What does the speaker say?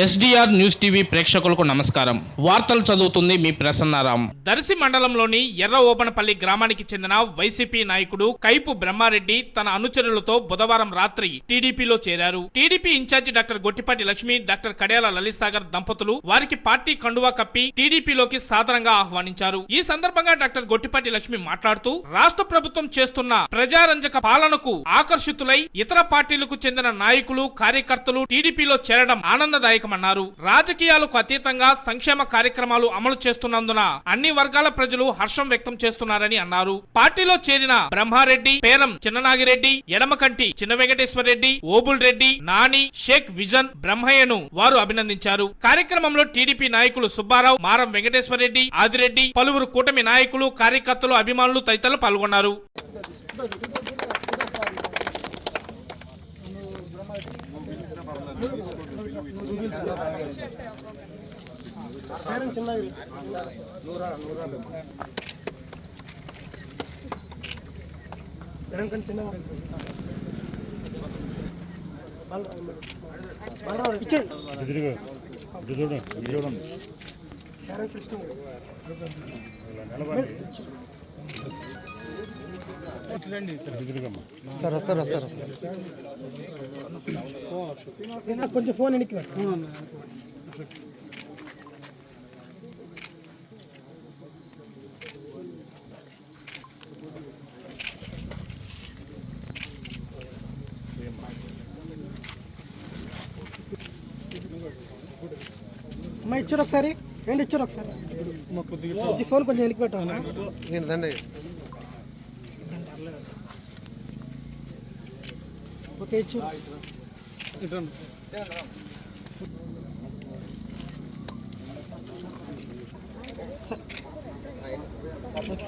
SDR news TV ప్రేక్షకులకు నమస్కారం. వార్తలు చదువుతుంది మీ ప్రసన్నారాం. దర్శి మండలంలోని ఎర్ర ఓబనపల్లి గ్రామానికి చెందిన వైసీపీ నాయకుడు కైపు బ్రహ్మారెడ్డి తన అనుచరులతో బుధవారం రాత్రి టీడీపీలో చేరారు. TDP in charge doctor Gottipati Lakshmi, doctor Kadiyala Lalith Sagar దంపతులు వారికి పార్టీ కండువా కప్పి టీడీపీలోకి సాదరంగా ఆహ్వానించారు. ఈ సందర్భంగా డాక్టర్ గొట్టిపాటి లక్ష్మి మాట్లాడుతూ రాష్ట్ర ప్రభుత్వం చేస్తున్న ప్రజారంజక పాలనకు ఆకర్షితులై ఇతర పార్టీలకు చెందిన నాయకులు, కార్యకర్తలు టీడీపీలో చేరడం ఆనందదాయకమన్నారు. రాజకీయాలకు అతీతంగా సంక్షేమ కార్యక్రమాలు అమలు చేస్తున్నందున అన్ని వర్గాల ప్రజలు హర్షం వ్యక్తం చేస్తున్నారని అన్నారు. పార్టీలో చేరిన బ్రహ్మారెడ్డి, పేరం చిన్ననాగిరెడ్డి, ఎడమకంటి చిన్న వెంకటేశ్వరరెడ్డి, ఓబుల్ రెడ్డి, నాని, షేక్ విజన్, బ్రహ్మయ్యను వారు అభినందించారు. కార్యక్రమంలో టీడీపీ నాయకులు సుబ్బారావు, మారం వెంకటేశ్వరరెడ్డి, ఆదిరెడ్డి, పలువురు కూటమి నాయకులు, కార్యకర్తలు, అభిమానులు తదితరులు పాల్గొన్నారు. కొంచెం ఫోన్ ఎనికి అమ్మా ఇచ్చారు ఒకసారి, ఏంటి ఇచ్చారు ఒకసారి ఫోన్ కొంచెం వెనక్కి పెట్టాను. ఏంటండి ఓకే ఇచ్చారు. ఓకే